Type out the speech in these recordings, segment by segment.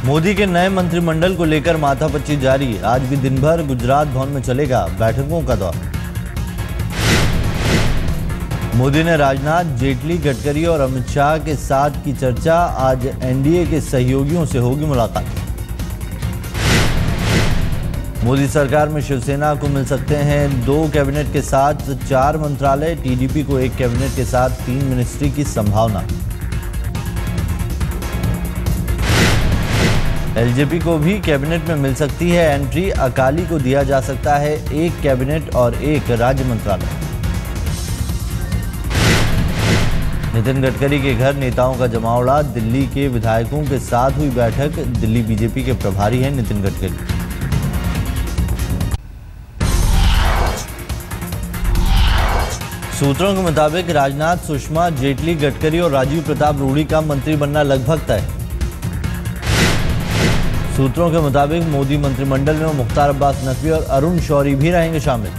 मोदी के नए मंत्रिमंडल को लेकर माथापच्ची जारी। आज भी दिन भर गुजरात भवन में चलेगा बैठकों का दौर। मोदी ने राजनाथ, जेटली, गडकरी और अमित शाह के साथ की चर्चा। आज एनडीए के सहयोगियों से होगी मुलाकात। मोदी सरकार में शिवसेना को मिल सकते हैं 2 कैबिनेट के साथ 4 मंत्रालय। टीडीपी को 1 कैबिनेट के साथ 3 मिनिस्ट्री की संभावना। एलजेपी को भी कैबिनेट में मिल सकती है एंट्री। अकाली को दिया जा सकता है 1 कैबिनेट और 1 राज्य मंत्रालय। नितिन गडकरी के घर नेताओं का जमावड़ा। दिल्ली के विधायकों के साथ हुई बैठक। दिल्ली बीजेपी के प्रभारी हैं नितिन गडकरी। सूत्रों के मुताबिक राजनाथ, सुषमा, जेटली, गडकरी और राजीव प्रताप रूडी का मंत्री बनना लगभग तय। सूत्रों के मुताबिक मोदी मंत्रिमंडल में मुख्तार अब्बास नकवी और अरुण शौरी भी रहेंगे शामिल।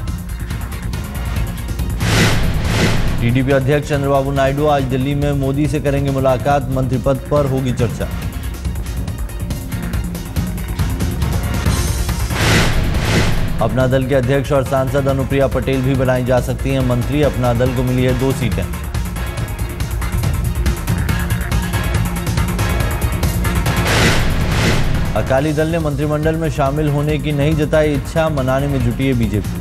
टीडीपी अध्यक्ष चंद्रबाबू नायडू आज दिल्ली में मोदी से करेंगे मुलाकात। मंत्री पद पर होगी चर्चा। अपना दल के अध्यक्ष और सांसद अनुप्रिया पटेल भी बनाई जा सकती हैं मंत्री। अपना दल को मिली है 2 सीटें। अकाली दल ने मंत्रिमंडल में शामिल होने की नहीं जताई इच्छा। मनाने में जुटी है बीजेपी।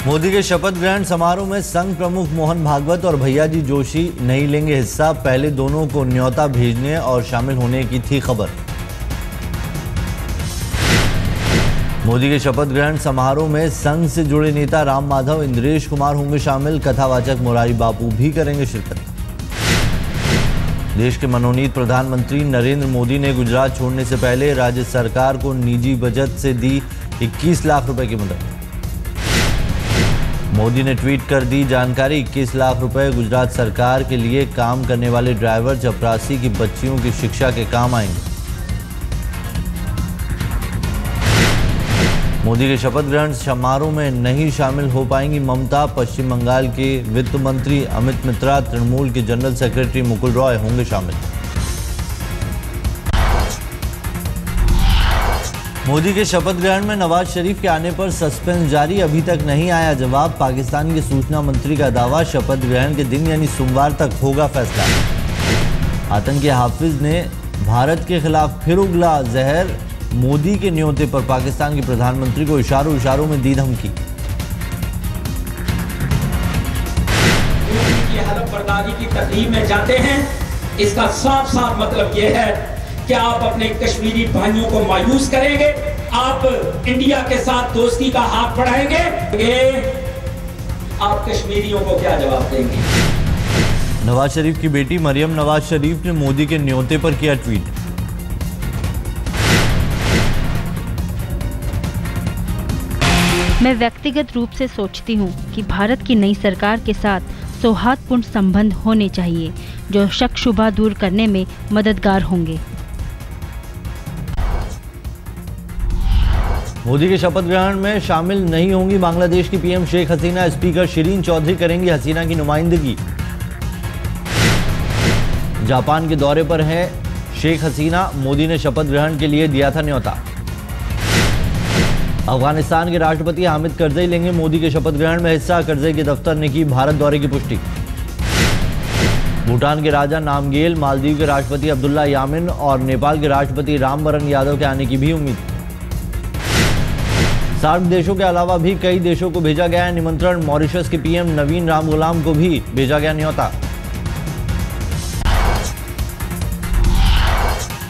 मोदी के शपथ ग्रहण समारोह में संघ प्रमुख मोहन भागवत और भैयाजी जोशी नहीं लेंगे हिस्सा। पहले दोनों को न्योता भेजने और शामिल होने की थी खबर। मोदी के शपथ ग्रहण समारोह में संघ से जुड़े नेता राम माधव, इंद्रेश कुमार होंगे शामिल। कथावाचक मोरारी बापू भी करेंगे शिरकत। देश के मनोनीत प्रधानमंत्री नरेंद्र मोदी ने गुजरात छोड़ने से पहले राज्य सरकार को निजी बजट से दी 21 लाख रुपए की मदद। मोदी ने ट्वीट कर दी जानकारी। 21 लाख रुपए गुजरात सरकार के लिए काम करने वाले ड्राइवर, चपरासी की बच्चियों की शिक्षा के काम आएंगे। मोदी के शपथ ग्रहण समारोह में नहीं शामिल हो पाएंगी ममता। पश्चिम बंगाल के वित्त मंत्री अमित मित्रा, तृणमूल के जनरल सेक्रेटरी मुकुल रॉय होंगे शामिल। मोदी के शपथ ग्रहण में नवाज शरीफ के आने पर सस्पेंस जारी। अभी तक नहीं आया जवाब। पाकिस्तान के सूचना मंत्री का दावा, शपथ ग्रहण के दिन यानी सोमवार तक होगा फैसला। आतंकी हाफिज ने भारत के खिलाफ फिर उगला जहर। मोदी के न्योते पर पाकिस्तान के प्रधानमंत्री को इशारों में दी धमकी। की हलफ बर्दारी की तकलीफ में जाते हैं, इसका साफ साफ मतलब यह है कि आप अपने कश्मीरी भाइयों को मायूस करेंगे, आप इंडिया के साथ दोस्ती का हाथ बढ़ाएंगे। आप कश्मीरियों को क्या जवाब देंगे? नवाज शरीफ की बेटी मरियम नवाज शरीफ ने मोदी के न्योते पर किया ट्वीट। मैं व्यक्तिगत रूप से सोचती हूं कि भारत की नई सरकार के साथ सौहार्दपूर्ण संबंध होने चाहिए जो शक शुबा दूर करने में मददगार होंगे। मोदी के शपथ ग्रहण में शामिल नहीं होंगी बांग्लादेश की पीएम शेख हसीना। स्पीकर शिरीन चौधरी करेंगी हसीना की नुमाइंदगी। जापान के दौरे पर हैं शेख हसीना। मोदी ने शपथ ग्रहण के लिए दिया था न्योता। अफगानिस्तान के राष्ट्रपति हामिद करजई लेंगे मोदी के शपथ ग्रहण में हिस्सा। करजई के दफ्तर ने की भारत दौरे की पुष्टि। भूटान के राजा नामग्येल, मालदीव के राष्ट्रपति अब्दुल्ला यामिन और नेपाल के राष्ट्रपति रामवरण यादव के आने की भी उम्मीद। सार्क देशों के अलावा भी कई देशों को भेजा गया है निमंत्रण। मॉरिशस के पीएम नवीन रामगुलाम को भी भेजा गया न्योता।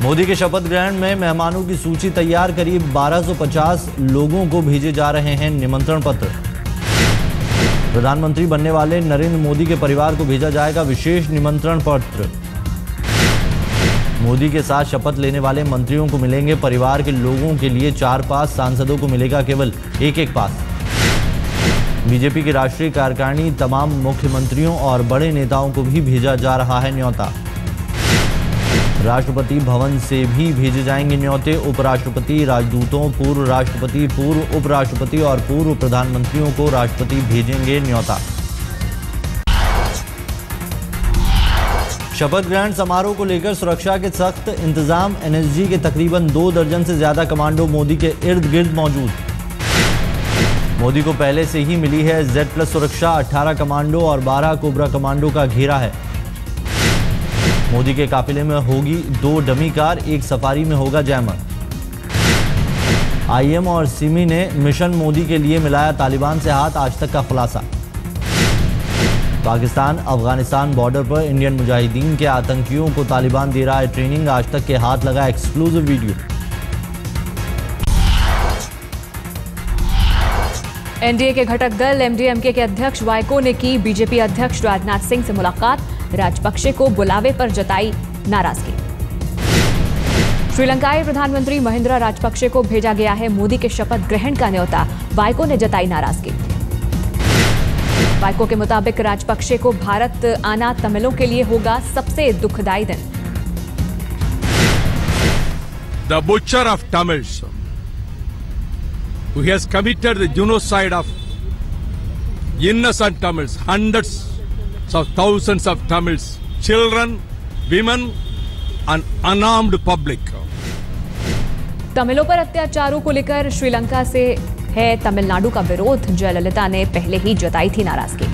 मोदी के शपथ ग्रहण में मेहमानों की सूची तैयार। करीब 1250 लोगों को भेजे जा रहे हैं निमंत्रण पत्र। प्रधानमंत्री बनने वाले नरेंद्र मोदी के परिवार को भेजा जाएगा विशेष निमंत्रण पत्र। मोदी के साथ शपथ लेने वाले मंत्रियों को मिलेंगे परिवार के लोगों के लिए 4 पास। सांसदों को मिलेगा केवल 1-1 पास। बीजेपी की राष्ट्रीय कार्यकारिणी तमाम मुख्यमंत्रियों और बड़े नेताओं को भी भेजा जा रहा है न्योता। राष्ट्रपति भवन से भी भेजे जाएंगे न्योते। उपराष्ट्रपति, राजदूतों, पूर्व राष्ट्रपति, पूर्व उपराष्ट्रपति और पूर्व प्रधानमंत्रियों को राष्ट्रपति भेजेंगे न्योता। शपथ ग्रहण समारोह को लेकर सुरक्षा के सख्त इंतजाम। एनएसजी के तकरीबन 2 दर्जन से ज्यादा कमांडो मोदी के इर्द गिर्द मौजूद। मोदी को पहले से ही मिली है Z+ सुरक्षा। 18 कमांडो और 12 कोबरा कमांडो का घेरा है। मोदी के काफिले में होगी 2 डमी कार, 1 सफारी में होगा जैमर। IM और सिमी ने मिशन मोदी के लिए मिलाया तालिबान से हाथ, आज तक का खुलासा। पाकिस्तान अफगानिस्तान बॉर्डर पर इंडियन मुजाहिदीन के आतंकियों को तालिबान दे रहा है ट्रेनिंग, आज तक के हाथ लगा एक्सक्लूसिव वीडियो। एनडीए के घटक दल MDMK के अध्यक्ष वाइको ने की बीजेपी अध्यक्ष राजनाथ सिंह से मुलाकात। राजपक्षे को बुलावे पर जताई नाराजगी। श्रीलंकाई प्रधानमंत्री महिंद्रा राजपक्षे को भेजा गया है मोदी के शपथ ग्रहण का न्योता। वाइको ने जताई नाराजगी। वाइको के मुताबिक राजपक्षे को भारत आना तमिलों के लिए होगा सबसे दुखदायी दिन। The butcher of Tamils, who has committed the genocide of innocent Tamils, hundreds of thousands of Tamils, children, women and unarmed public. तमिलों पर अत्याचारों को लेकर श्रीलंका से है तमिलनाडु का विरोध। जयललिता ने पहले ही जताई थी नाराजगी।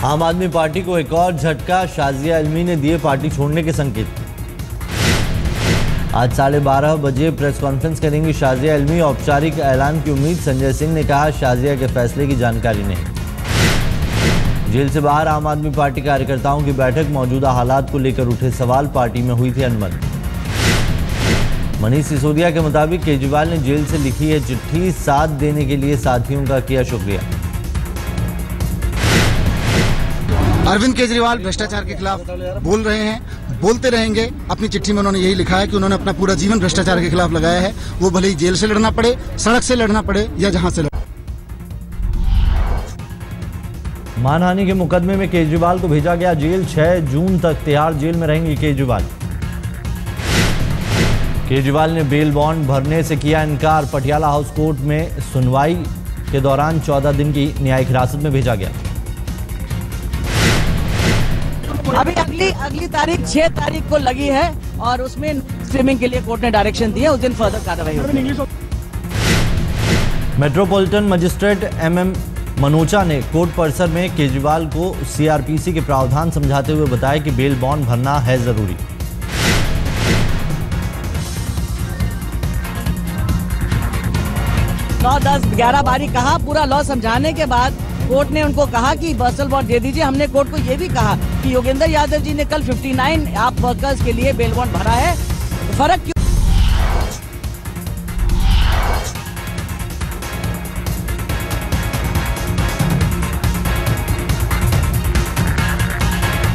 आम आदमी पार्टी को एक और झटका। शाजिया इल्मी ने दिए पार्टी छोड़ने के संकेत। आज 12:30 बजे प्रेस कॉन्फ्रेंस करेंगी शाजिया इल्मी। औपचारिक ऐलान की उम्मीद। संजय सिंह ने कहा शाजिया के फैसले की जानकारी नहीं। जेल से बाहर आम आदमी पार्टी कार्यकर्ताओं की बैठक। मौजूदा हालात को लेकर उठे सवाल, पार्टी में हुई थी अनबन। मनीष सिसोदिया के मुताबिक केजरीवाल ने जेल से लिखी है चिट्ठी, साथ देने के लिए साथियों का किया शुक्रिया। अरविंद केजरीवाल भ्रष्टाचार के खिलाफ बोल रहे हैं, बोलते रहेंगे। अपनी चिट्ठी में उन्होंने यही लिखा है कि उन्होंने अपना पूरा जीवन भ्रष्टाचार के खिलाफ लगाया है। वो भले ही जेल से लड़ना पड़े, सड़क से लड़ना पड़े या जहां से मानहानि के मुकदमे में केजरीवाल को भेजा गया जेल। 6 जून तक तिहाड़ जेल में रहेंगे केजरीवाल। केजरीवाल ने बेल बॉन्ड भरने से किया इनकार। पटियाला हाउस कोर्ट में सुनवाई के दौरान 14 दिन की न्यायिक हिरासत में भेजा गया। अभी अगली तारीख 6 तारीख को लगी है और उसमें स्ट्रीमिंग के लिए कोर्ट ने डायरेक्शन दिया। उस दिन फर्दर कार्रवाई होगी। मेट्रोपॉलिटन मजिस्ट्रेट MM मनोचा ने कोर्ट परिसर में केजरीवाल को CRPC के प्रावधान समझाते हुए बताया कि बेल बॉन्ड भरना है जरूरी। नौ 10 11 बारी कहा, पूरा लॉ समझाने के बाद कोर्ट ने उनको कहा कि बर्सल बॉन्ड दे दीजिए। हमने कोर्ट को ये भी कहा कि योगेंद्र यादव जी ने कल 59 आप वर्कर्स के लिए बेल बॉन्ड भरा है, फर्क क्यों?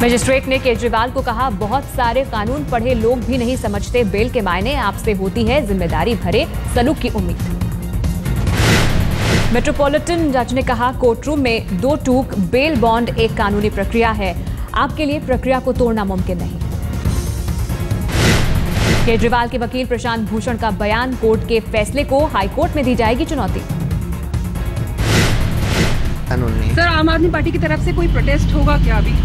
मजिस्ट्रेट ने केजरीवाल को कहा, बहुत सारे कानून पढ़े लोग भी नहीं समझते बेल के मायने। आपसे होती है जिम्मेदारी भरे सलूक की उम्मीद। मेट्रोपॉलिटन जज ने कहा, कोर्टरूम में 2 टूक बेल बॉन्ड एक कानूनी प्रक्रिया है। आपके लिए प्रक्रिया को तोड़ना मुमकिन नहीं। केजरीवाल के वकील प्रशांत भूषण का बयान, कोर्ट के फैसले को हाईकोर्ट में दी जाएगी चुनौती। सर, आम आदमी पार्टी की तरफ से कोई प्रोटेस्ट होगा क्या? अभी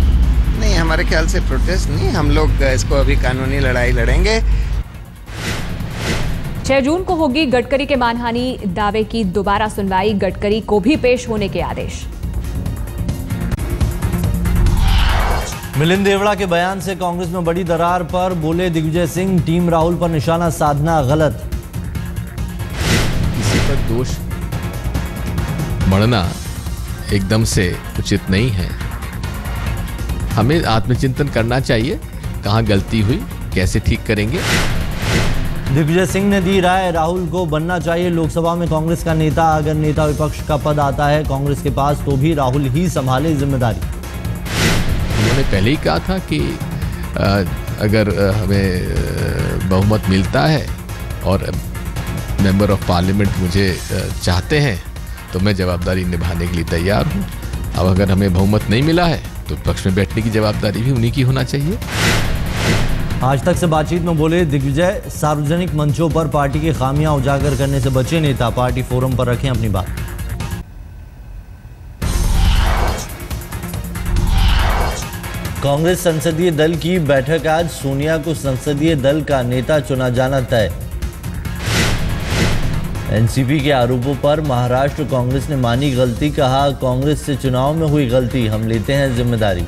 नहीं, हमारे ख्याल से प्रोटेस्ट नहीं, हम लोग इसको अभी कानूनी लड़ाई लड़ेंगे। 6 जून को होगी गडकरी के मानहानि दावे की दोबारा सुनवाई। गडकरी को भी पेश होने के आदेश। मिलिंद देवड़ा के बयान से कांग्रेस में बड़ी दरार पर बोले दिग्विजय सिंह, टीम राहुल पर निशाना साधना गलत। किसी पर दोष मढ़ना एकदम से उचित नहीं है। हमें आत्मचिंतन करना चाहिए, कहां गलती हुई, कैसे ठीक करेंगे। दिग्विजय सिंह ने दी राय, राहुल को बनना चाहिए लोकसभा में कांग्रेस का नेता। अगर नेता विपक्ष का पद आता है कांग्रेस के पास तो भी राहुल ही संभाले जिम्मेदारी। उन्होंने पहले ही कहा था कि अगर हमें बहुमत मिलता है और मेंबर ऑफ पार्लियामेंट मुझे चाहते हैं तो मैं जवाबदारी निभाने के लिए तैयार हूं। अब अगर हमें बहुमत नहीं मिला है तो पक्ष में बैठने की जवाबदारी भी उन्हीं की होना चाहिए। आज तक से बातचीत में बोले दिग्विजय, सार्वजनिक मंचों पर पार्टी की खामियां उजागर करने से बचे नेता, पार्टी फोरम पर रखें अपनी बात। कांग्रेस संसदीय दल की बैठक आज, सोनिया को संसदीय दल का नेता चुना जाना तय। एनसीपी के आरोपों पर महाराष्ट्र कांग्रेस ने मानी गलती, कहा कांग्रेस से चुनाव में हुई गलती, हम लेते हैं जिम्मेदारी।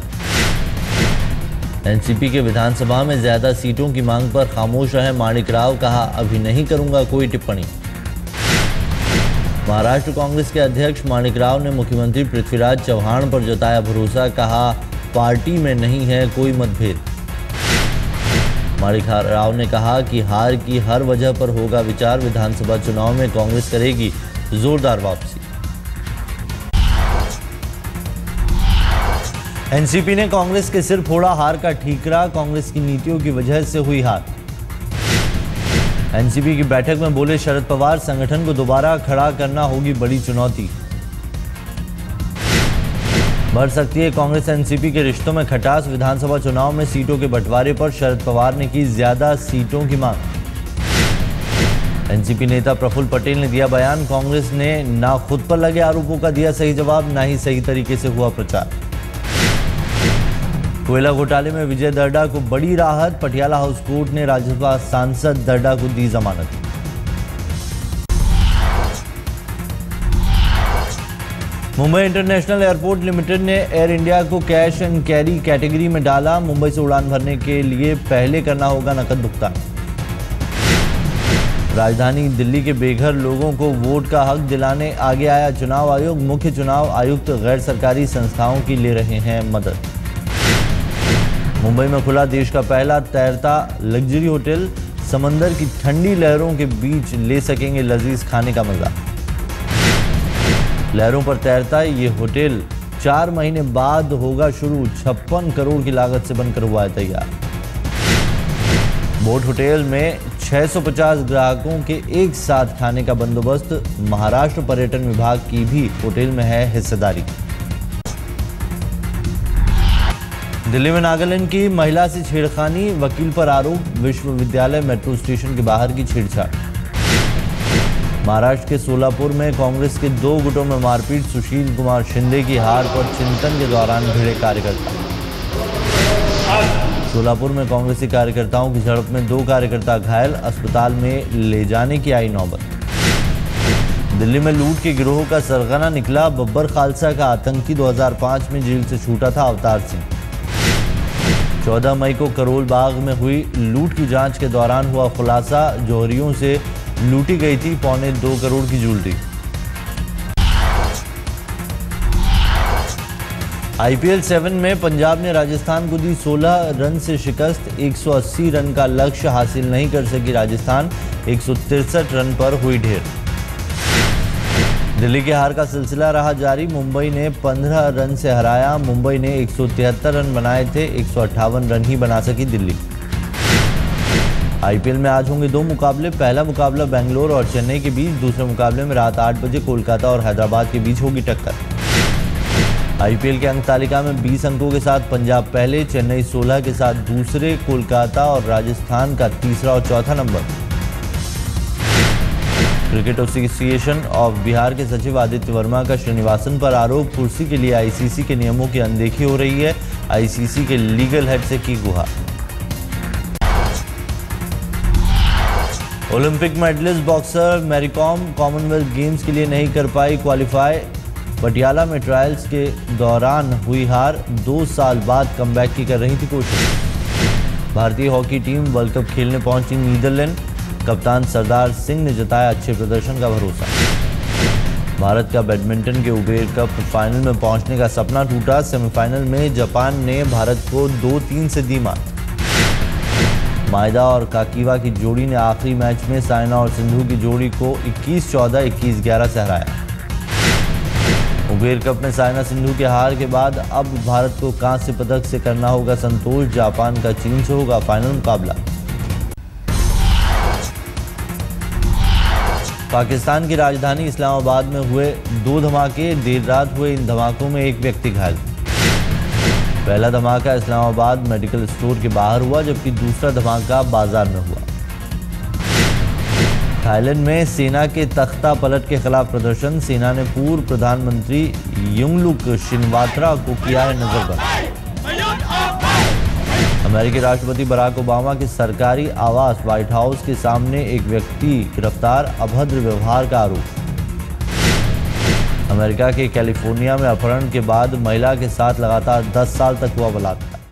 एनसीपी के विधानसभा में ज्यादा सीटों की मांग पर खामोश रहे माणिक राव, कहा अभी नहीं करूंगा कोई टिप्पणी। महाराष्ट्र कांग्रेस के अध्यक्ष माणिक राव ने मुख्यमंत्री पृथ्वीराज चव्हाण पर जताया भरोसा, कहा पार्टी में नहीं है कोई मतभेद। माणिक राव ने कहा कि हार की हर वजह पर होगा विचार, विधानसभा चुनाव में कांग्रेस करेगी जोरदार वापसी। एनसीपी ने कांग्रेस के सिर फोड़ा, हार का ठीकरा, कांग्रेस की नीतियों की वजह से हुई हार। एनसीपी की बैठक में बोले शरद पवार, संगठन को दोबारा खड़ा करना होगी बड़ी चुनौती। बढ़ सकती है कांग्रेस एनसीपी के रिश्तों में खटास, विधानसभा चुनाव में सीटों के बंटवारे पर शरद पवार ने की ज्यादा सीटों की मांग। एनसीपी नेता प्रफुल्ल पटेल ने दिया बयान, कांग्रेस ने ना खुद पर लगे आरोपों का दिया सही जवाब, ना ही सही तरीके से हुआ प्रचार। कोयला घोटाले में विजय दर्डा को बड़ी राहत, पटियाला हाउस कोर्ट ने राज्यसभा सांसद दर्डा को दी जमानत। मुंबई इंटरनेशनल एयरपोर्ट लिमिटेड ने एयर इंडिया को कैश एंड कैरी कैटेगरी में डाला, मुंबई से उड़ान भरने के लिए पहले करना होगा नकद भुगतान। राजधानी दिल्ली के बेघर लोगों को वोट का हक दिलाने आगे आया चुनाव आयोग, मुख्य चुनाव आयुक्त गैर सरकारी संस्थाओं की ले रहे हैं मदद। मुंबई में खुला देश का पहला तैरता लग्जरी होटल, समंदर की ठंडी लहरों के बीच ले सकेंगे लजीज खाने का मजा। लहरों पर तैरता ये होटल 4 महीने बाद होगा शुरू, 56 करोड़ की लागत से बनकर हुआ है तैयार। बोट होटल में 650 ग्राहकों के एक साथ खाने का बंदोबस्त, महाराष्ट्र पर्यटन विभाग की भी होटल में है हिस्सेदारी। दिल्ली में नागालैंड की महिला से छेड़खानी, वकील पर आरोप, विश्वविद्यालय मेट्रो स्टेशन के बाहर की छेड़छाड़। महाराष्ट्र के सोलापुर में कांग्रेस के 2 गुटों में मारपीट, सुशील कुमार शिंदे की हार पर चिंतन के दौरान भिड़े कार्यकर्ता। सोलापुर में कांग्रेसी कार्यकर्ताओं की झड़प में 2 कार्यकर्ता घायल, अस्पताल में ले जाने की आई नौबत। दिल्ली में लूट के गिरोह का सरगना निकला, बब्बर खालसा का आतंकी 2005 में जेल से छूटा था अवतार सिंह। 14 मई को करोल बाग में हुई लूट की जांच के दौरान हुआ खुलासा, जौहरियों से लूटी गई थी 2.25 करोड़ की ज्वेलरी। आईपीएल 7 में पंजाब ने राजस्थान को दी 16 रन से शिकस्त, 180 रन का लक्ष्य हासिल नहीं कर सकी राजस्थान, 163 रन पर हुई ढेर। दिल्ली के हार का सिलसिला रहा जारी, मुंबई ने 15 रन से हराया, मुंबई ने 173 रन बनाए थे, 158 रन ही बना सकी दिल्ली। आईपीएल में आज होंगे 2 मुकाबले, पहला मुकाबला बेंगलोर और चेन्नई के बीच, दूसरे मुकाबले में रात 8 बजे कोलकाता और हैदराबाद के बीच होगी टक्कर। आईपीएल के अंक तालिका में 20 अंकों के साथ पंजाब पहले, चेन्नई 16 के साथ दूसरे, कोलकाता और राजस्थान का तीसरा और चौथा number. Cricket association of Bihar के सचिव आदित्य वर्मा का श्रीनिवासन पर आरोप, कुर्सी के लिए आईसीसी के नियमों की अनदेखी हो रही है, आईसीसी के लीगल हेड से की गुहार। Olympic medallist boxer Mary Kom Commonwealth Games के लिए नहीं कर पाई क्वालिफाई, पटियाला में ट्रायल्स के दौरान हुई हार, 2 साल बाद कमबैक की कर रही थी कोशिश। भारतीय हॉकी टीम वर्ल्ड कप खेलने पहुंची नीदरलैंड, कप्तान सरदार सिंह ने जताया अच्छे प्रदर्शन का भरोसा। भारत का बैडमिंटन के उबेर कप फाइनल में पहुंचने का सपना टूटा, सेमीफाइनल में जापान ने भारत को 2-3 से दी मात। मायदा और काकीवा की जोड़ी ने आखिरी मैच में साइना और सिंधु की जोड़ी को 21-14, 21-11 से हराया। उबेर कप में साइना सिंधु के हार के बाद अब भारत को कांस्य पदक से करना होगा संतोष, जापान का चीन से होगा फाइनल मुकाबला। पाकिस्तान की राजधानी इस्लामाबाद में हुए 2 धमाके, देर रात हुए इन धमाकों में 1 व्यक्ति घायल। पहला धमाका इस्लामाबाद मेडिकल स्टोर के बाहर हुआ, जबकि दूसरा धमाका बाजार में हुआ। थाईलैंड में सेना के तख्ता पलट के खिलाफ प्रदर्शन, सेना ने पूर्व प्रधानमंत्री यंगलुक शिनवात्रा को किया है नजरबंद। अमेरिकी राष्ट्रपति बराक ओबामा के सरकारी आवास व्हाइट हाउस के सामने एक व्यक्ति गिरफ्तार, अभद्र व्यवहार का आरोप। अमेरिका के कैलिफोर्निया में अपहरण के बाद महिला के साथ लगातार 10 साल तक हुआ बलात्कार।